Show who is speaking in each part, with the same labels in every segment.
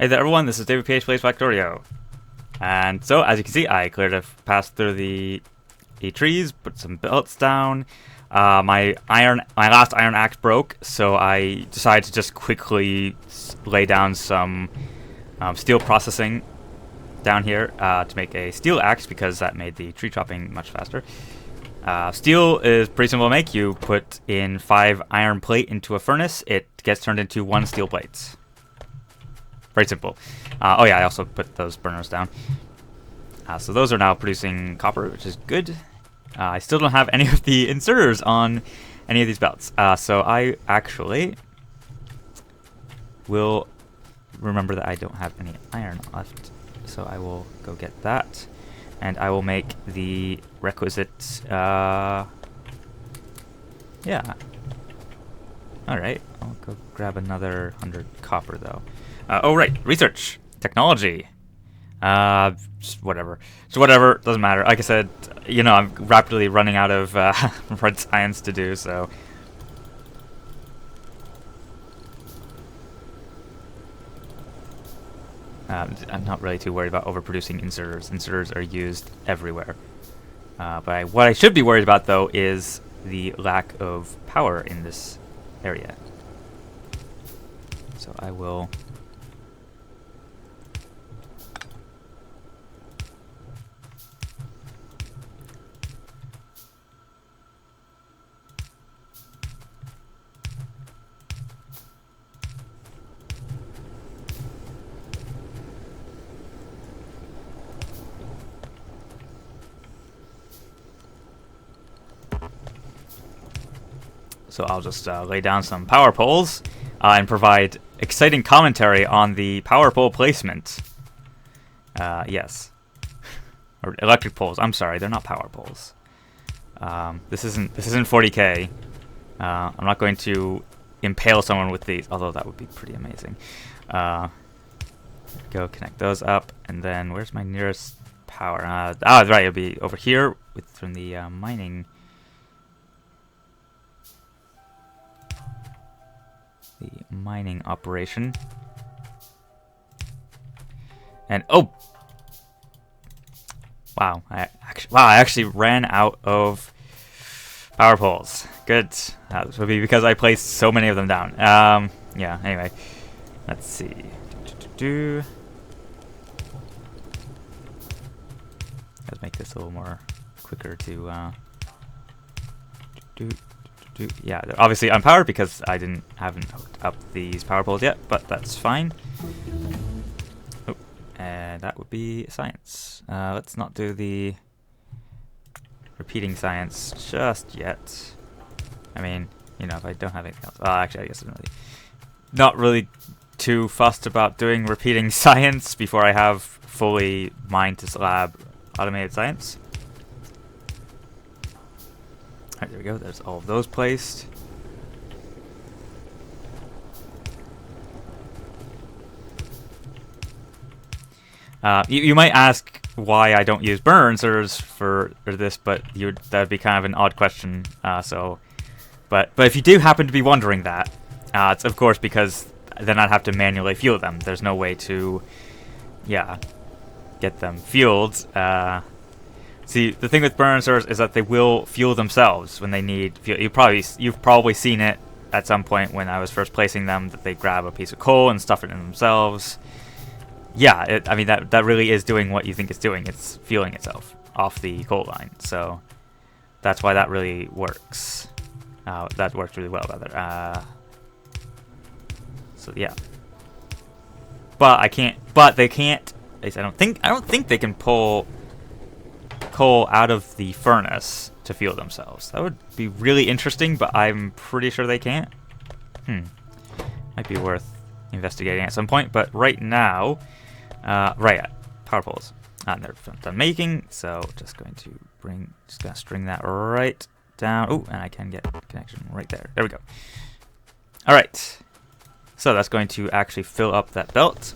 Speaker 1: Hey there everyone, this is DavidPH plays Factorio. And so, as you can see, I cleared a path through the trees, put some belts down. My last iron axe broke, so I decided to just quickly lay down some steel processing down here to make a steel axe, because that made the tree chopping much faster. Steel is pretty simple to make. You put in 5 iron plate into a furnace, it gets turned into 1 steel plate. Very simple. Oh yeah, I also put those burners down. So those are now producing copper, which is good. I still don't have any of the inserters on any of these belts. So I actually will remember that I don't have any iron left. So I will go get that. And I will make the requisite... yeah. Alright, I'll go grab another 100 copper though. Oh right, research, technology, just whatever, doesn't matter. Like I said, you know, I'm rapidly running out of red science to do, so. I'm not really too worried about overproducing inserters. Inserters are used everywhere. But what I should be worried about though is the lack of power in this area. So I will... So I'll just lay down some power poles and provide exciting commentary on the power pole placement. Yes. Or electric poles. I'm sorry, they're not power poles. This isn't 40K. I'm not going to impale someone with these, although that would be pretty amazing. Go connect those up, and then where's my nearest power? Right, it'll be over here from the mining. The mining operation. And oh, wow! I actually ran out of power poles. Good. This would be because I placed so many of them down. Yeah. Anyway, let's see. Let's make this a little more quicker to yeah, they're obviously unpowered because I haven't hooked up these power poles yet, but that's fine. Oh, and that would be science. Let's not do the repeating science just yet. I mean, you know, if I don't have anything else. Actually, I guess I'm not really too fussed about doing repeating science before I have fully mine to slab automated science. Alright, there we go. There's all of those placed. You might ask why I don't use burner inserters for this, but that'd be kind of an odd question. But if you do happen to be wondering that, it's of course because then I'd have to manually fuel them. There's no way to, yeah, get them fueled. See, the thing with burner inserters is that they will fuel themselves when they need fuel. You've probably seen it at some point when I was first placing them, that they grab a piece of coal and stuff it in themselves. Yeah, I mean that really is doing what you think it's doing. It's fueling itself off the coal line. So that's why that really works. That works really well, rather. So yeah. But they can't. At least I don't think they can pull coal out of the furnace to fuel themselves. That would be really interesting, but I'm pretty sure they can't. Might be worth investigating at some point, but right now, right, power poles. They're done making, so just gonna string that right down. Oh, and I can get a connection right there. There we go. All right, so that's going to actually fill up that belt.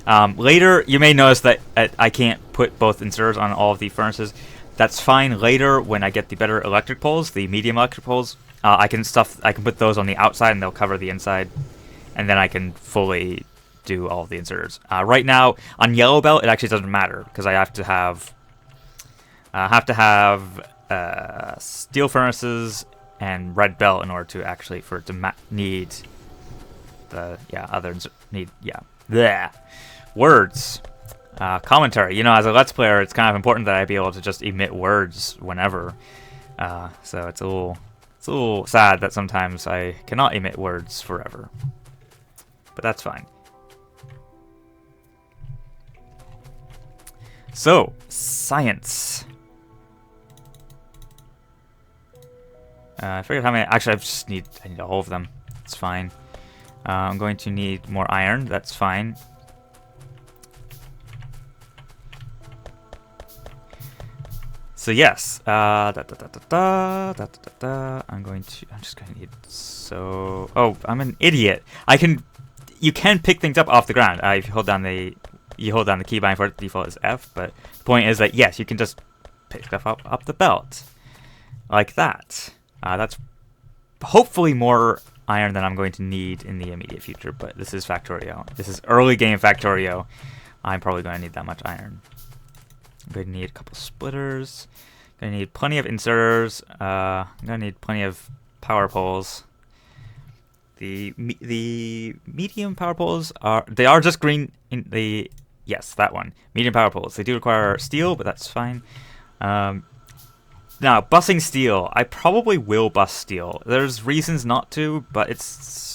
Speaker 1: Later, you may notice that I can't put both inserters on all of the furnaces. That's fine later when I get the better electric poles, the medium electric poles. I can put those on the outside and they'll cover the inside, and then I can fully do all of the inserters. Right now on yellow belt, it actually doesn't matter because I have to have steel furnaces and red belt in order to actually for it to need the bleh. Words. Commentary. You know, as a Let's Player, it's kind of important that I be able to just emit words whenever. So it's a little sad that sometimes I cannot emit words forever. But that's fine. So, science. I figured how many. Actually, I need all of them. It's fine. I'm going to need more iron. That's fine. So yes, I'm just gonna need Oh, I'm an idiot. You can pick things up off the ground. If you hold down the keybind for it, the default is F. But the point is that yes, you can just pick stuff up the belt, like that. That's hopefully more iron than I'm going to need in the immediate future. But this is Factorio. This is early game Factorio. I'm probably going to need that much iron. I'm going to need a couple splitters. I'm going to need plenty of inserters. I'm going to need plenty of power poles. The medium power poles are just green in the yes, that one. Medium power poles. They do require steel, but that's fine. Now, bussing steel. I probably will bus steel. There's reasons not to, but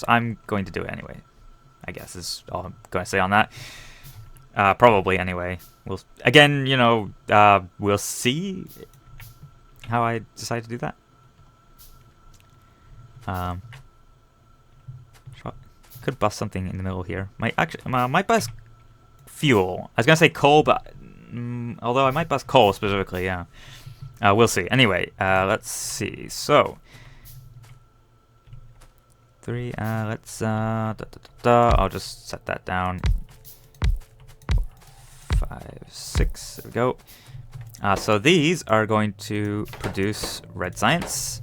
Speaker 1: I'm going to do it anyway. I guess is all I'm going to say on that. Probably anyway. We'll see how I decide to do that. Could bust something in the middle here. Might bust fuel. I was gonna say coal, but although I might bust coal specifically, yeah. We'll see. Anyway, let's see. So 3. Let's I'll just set that down. 5, 6. There we go. So these are going to produce red science.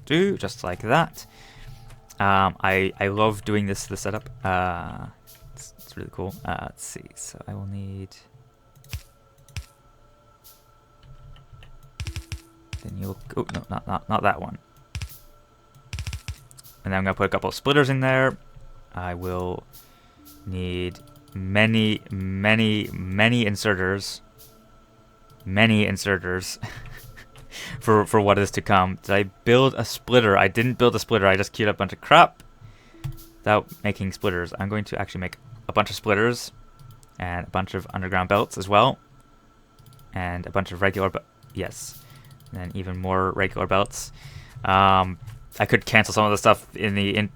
Speaker 1: Just like that. I love doing the setup. It's really cool. Let's see. So I will need. Then you'll. Oh no, not that one. And then I'm gonna put a couple of splitters in there. I will need many inserters. Many inserters. for what is to come. Did I build a splitter? I didn't build a splitter. I just queued up a bunch of crap without making splitters. I'm going to actually make a bunch of splitters and a bunch of underground belts as well, and a bunch of regular yes, and then even more regular belts. I could cancel some of the stuff in the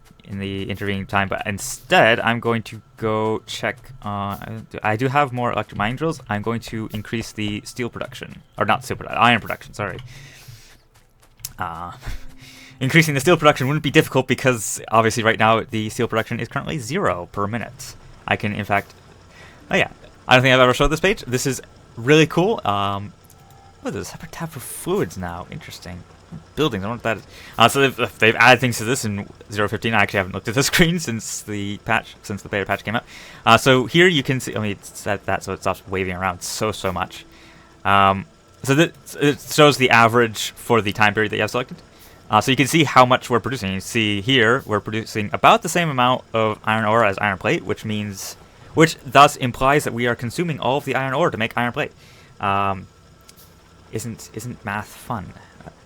Speaker 1: intervening time, but instead I'm going to go check on. I do have more electric mining drills. I'm going to increase the steel production, or not steel production, iron production. Sorry. Increasing the steel production wouldn't be difficult because obviously right now the steel production is currently 0 per minute. I can in fact. Oh yeah, I don't think I've ever showed this page. This is really cool. Oh, there's a separate tab for fluids now. Interesting. Buildings. I don't know what that is. So they've added things to this in 0.15. I actually haven't looked at the screen since the beta patch came out. So here you can see. Let me set that so it stops waving around so much. So it shows the average for the time period that you have selected. So you can see how much we're producing. You see here we're producing about the same amount of iron ore as iron plate, which thus implies that we are consuming all of the iron ore to make iron plate. Isn't math fun?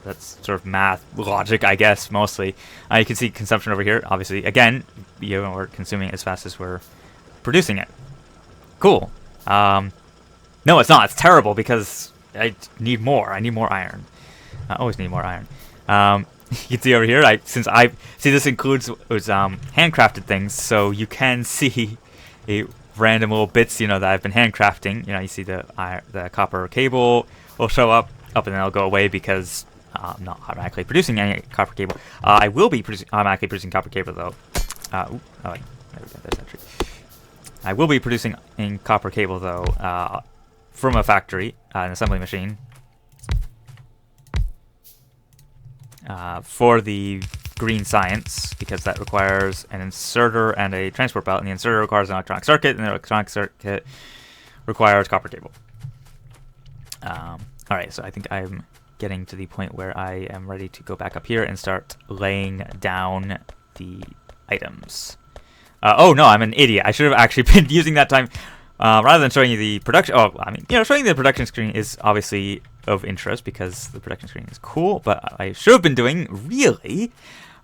Speaker 1: That's sort of math logic, I guess, mostly. You can see consumption over here. Obviously, again, we're consuming it as fast as we're producing it. Cool. No, it's not. It's terrible because I need more. I need more iron. I always need more iron. You can see over here, this includes handcrafted things, so you can see random little bits, that I've been handcrafting. You see the copper cable will show up, and then it'll go away because I'm not automatically producing any copper cable. I will be automatically producing copper cable though. There we go. There's that tree. I will be producing in copper cable though from a factory, an assembly machine. For the green science, because that requires an inserter and a transport belt, and the inserter requires an electronic circuit, and the electronic circuit requires copper cable. Alright, so I think I'm getting to the point where I am ready to go back up here and start laying down the items. Oh no, I'm an idiot. I should have actually been using that time rather than showing you the production. Oh, I mean, showing the production screen is obviously of interest because the production screen is cool, but I should have been doing, really,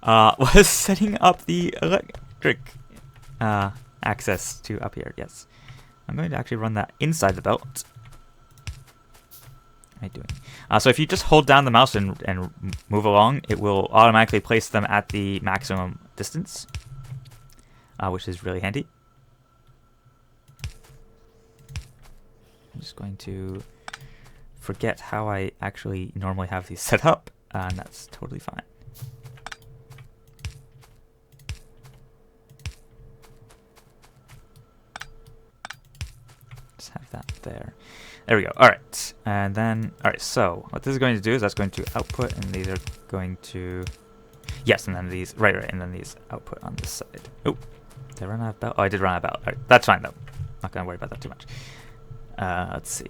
Speaker 1: was setting up the electric access to up here. Yes. I'm going to actually run that inside the belt. What am I doing? So if you just hold down the mouse and move along, it will automatically place them at the maximum distance, which is really handy. I'm just going to forget how I actually normally have these set up, and that's totally fine. Just have that there. There we go. All right, and then so what this is going to do is that's going to output, and these are going to and then these right, and then these output on this side. Oh, did I run out of belt? Oh, I did run out of belt. All right, that's fine though. Not gonna worry about that too much. Let's see.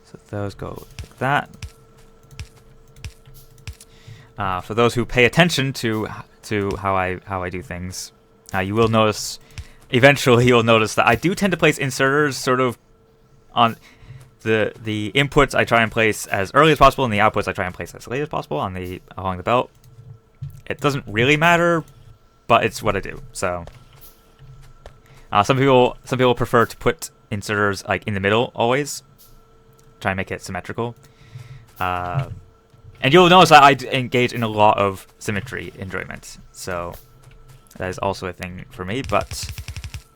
Speaker 1: So those go like that. For those who pay attention to how I do things, you will notice. Eventually, you'll notice that I do tend to place inserters sort of on the inputs. I try and place as early as possible, and the outputs I try and place as late as possible along the belt. It doesn't really matter, but it's what I do. So some people prefer to put inserters like in the middle always. Try and make it symmetrical. And you'll notice that I engage in a lot of symmetry enjoyment. So that is also a thing for me, but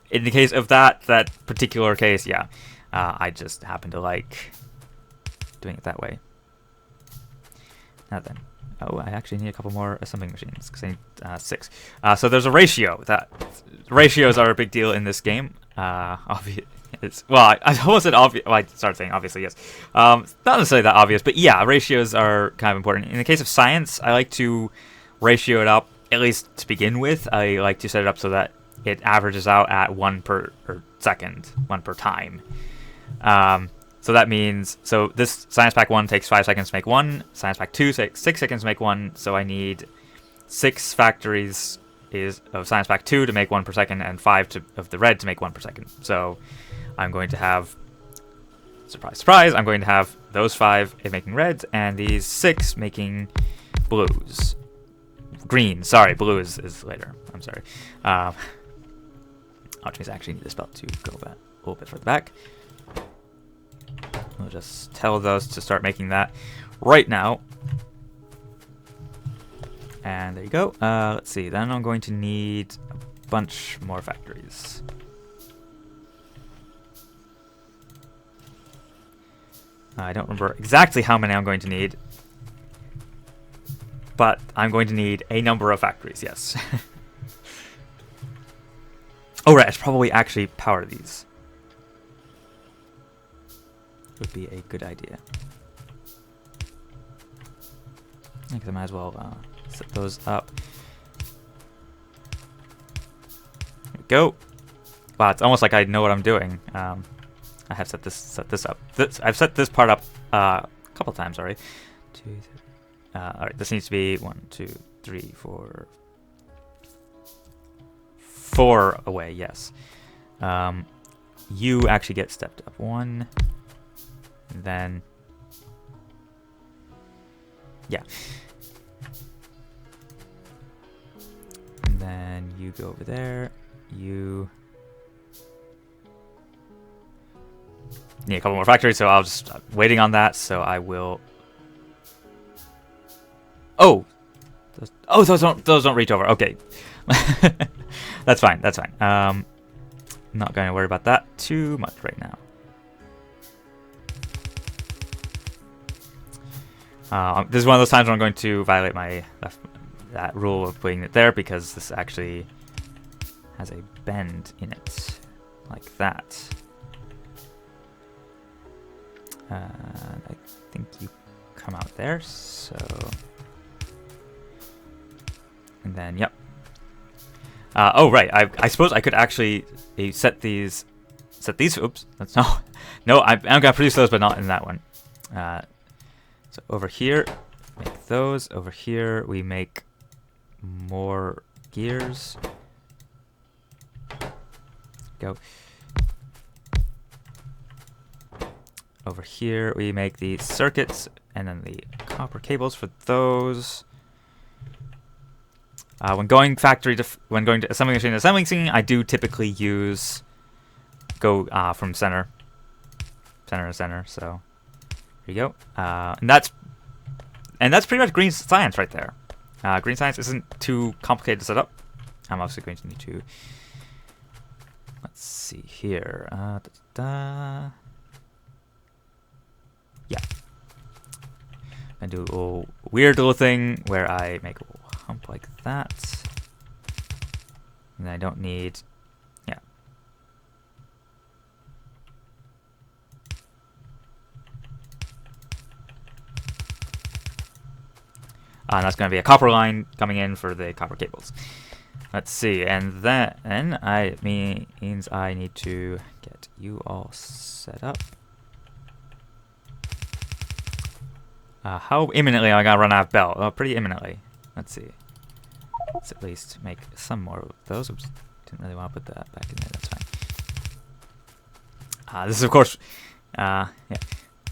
Speaker 1: in the case of that particular case, yeah, I just happen to like doing it that way. Now then, I actually need a couple more assembling machines because I need 6. So there's a ratio. Ratios are a big deal in this game. I almost said obvious. Well, I started saying obviously, yes. Not necessarily that obvious, but yeah, ratios are kind of important. In the case of science, I like to ratio it up, at least to begin with. I like to set it up so that it averages out at 1 per second, 1 per time. So that means, this Science Pack 1 takes 5 seconds to make 1, Science Pack 2 takes 6 seconds to make 1, so I need 6 factories of Science Pack 2 to make 1 per second, and 5 of the red to make 1 per second. So I'm going to have, surprise, surprise, I'm going to have those 5 making reds, and these 6 making blues. Green, sorry, blue is later, I'm sorry. Which means I actually need this belt to go back a little bit further back. We'll just tell those to start making that right now. And there you go. Let's see, then I'm going to need a bunch more factories. I don't remember exactly how many I'm going to need, but I'm going to need a number of factories, yes. Oh right, I should probably actually power these. Would be a good idea. I guess I might as well set those up. There we go. Wow, it's almost like I know what I'm doing. I have set this up. I've set this part up a couple times already. 2, 3. All right, this needs to be 1, 2, 3, 4. 4 away, yes. You actually get stepped up 1, and then yeah, and then you go over there. You need a couple more factories, so I'll just waiting on that. So I will. Oh, those don't reach over. Okay. That's fine. That's fine. I'm not going to worry about that too much right now. This is one of those times when I'm going to violate that rule of putting it there, because this actually has a bend in it, like that. I think you come out there, so And then, yep. Oh, right. I suppose I could actually set these. Oops. That's no. I'm gonna produce those, but not in that one. So over here, make those. Over here, we make more gears. Go. Over here, we make the circuits and then the copper cables for those. When going to assembly machine to assembly machine, I do typically go from center to center. So here you go, and that's pretty much green science right there. Green science isn't too complicated to set up. I'm obviously going to need to. Let's see here. Yeah. And do a little weird little thing where I make a little hump like that. And I don't need, yeah. And that's going to be a copper line coming in for the copper cables. Let's see, and then means I need to get you all set up. How imminently am I gonna run out of belt? Oh, pretty imminently. Let's see. Let's at least make some more of those. Oops, didn't really want to put that back in there. That's fine. This is, of course, yeah.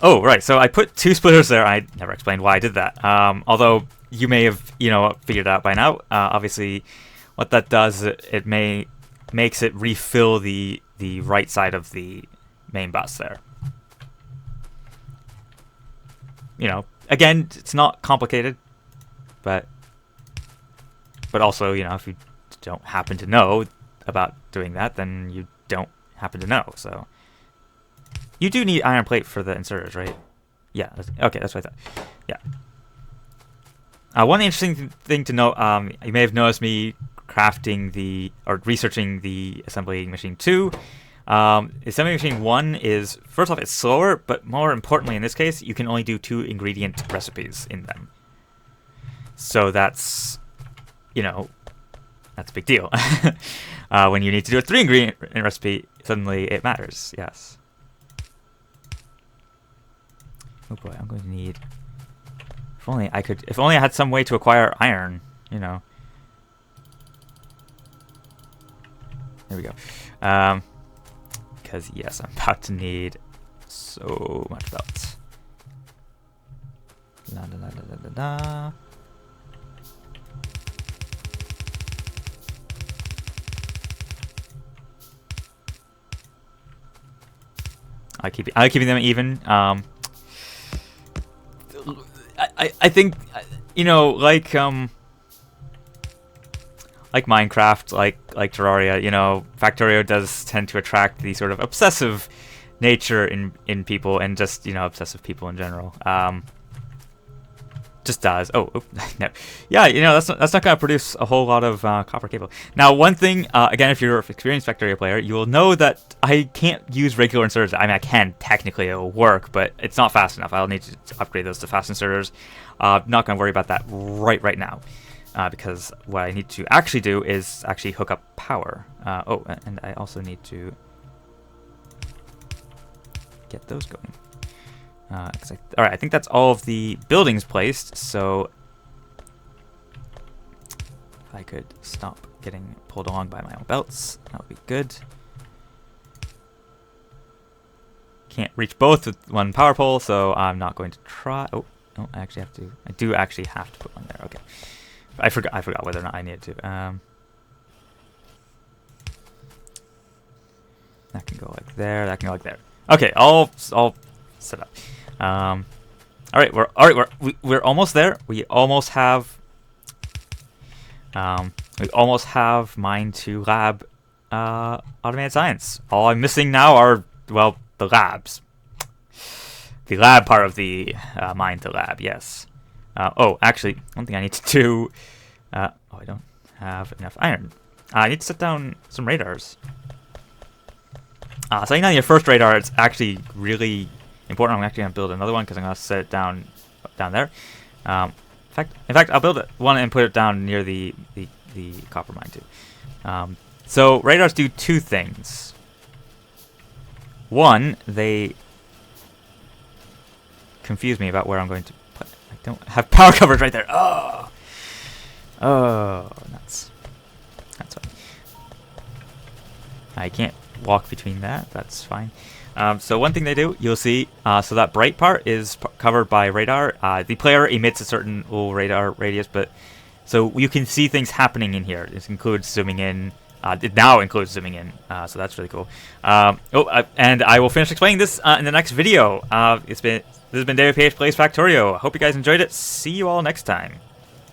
Speaker 1: Oh, right. So I put 2 splitters there. I never explained why I did that. Although you may have, figured it out by now. Obviously, what that does, it makes it refill the right side of the main bus there. Again, it's not complicated, but also, if you don't happen to know about doing that, then you don't happen to know. So you do need iron plate for the inserters, right? Yeah. Okay, that's what I thought. Yeah. One interesting thing to note, you may have noticed me researching the assembly machine 2. Assembly machine 1 is, first off, it's slower, but more importantly in this case, you can only do 2 ingredient recipes in them. So that's, that's a big deal. When you need to do a 3 ingredient recipe, suddenly it matters, yes. Oh boy, I'm going to need, if only I had some way to acquire iron, There we go. Because yes, I'm about to need so much belts. La da da da da da. I keeping them even. I think like Minecraft, like Terraria, Factorio does tend to attract the sort of obsessive nature in people, and just obsessive people in general. Just does. Oh no, yeah, that's not gonna produce a whole lot of copper cable. Now, one thing, again, if you're an experienced Factorio player, you will know that I can't use regular inserters. I mean, I can technically, it'll work, but it's not fast enough. I'll need to upgrade those to fast inserters. Not gonna worry about that right now. Because what I need to actually do is actually hook up power. Oh, and I also need to get those going. Alright, I think that's all of the buildings placed, so if I could stop getting pulled along by my own belts, that would be good. Can't reach both with one power pole, so I'm not going to try. Oh, no, I do actually have to put one there, okay. I forgot whether or not I needed to. That can go like there. That can go like there. Okay, all set up. All right, we're almost there. We almost have mine to lab automated science. All I'm missing now are the labs. The lab part of the mine to lab. Yes. Oh, actually, one thing I need to do... I don't have enough iron. I need to set down some radars. Setting down your first radar, it's actually really important. I'm actually going to build another one because I'm going to set it down there. In fact, I'll build one and put it down near the copper mine too. So radars do two things. One, they confuse me about where I'm going to put. I don't have power coverage right there. Oh, nuts. That's fine. I can't walk between that. That's fine. So one thing they do, you'll see, so that bright part is covered by radar. The player emits a certain radar radius, but so you can see things happening in here. This includes zooming in. It now includes zooming in, so that's really cool. And I will finish explaining this in the next video. This has been DavidPH Plays Factorio. I hope you guys enjoyed it. See you all next time.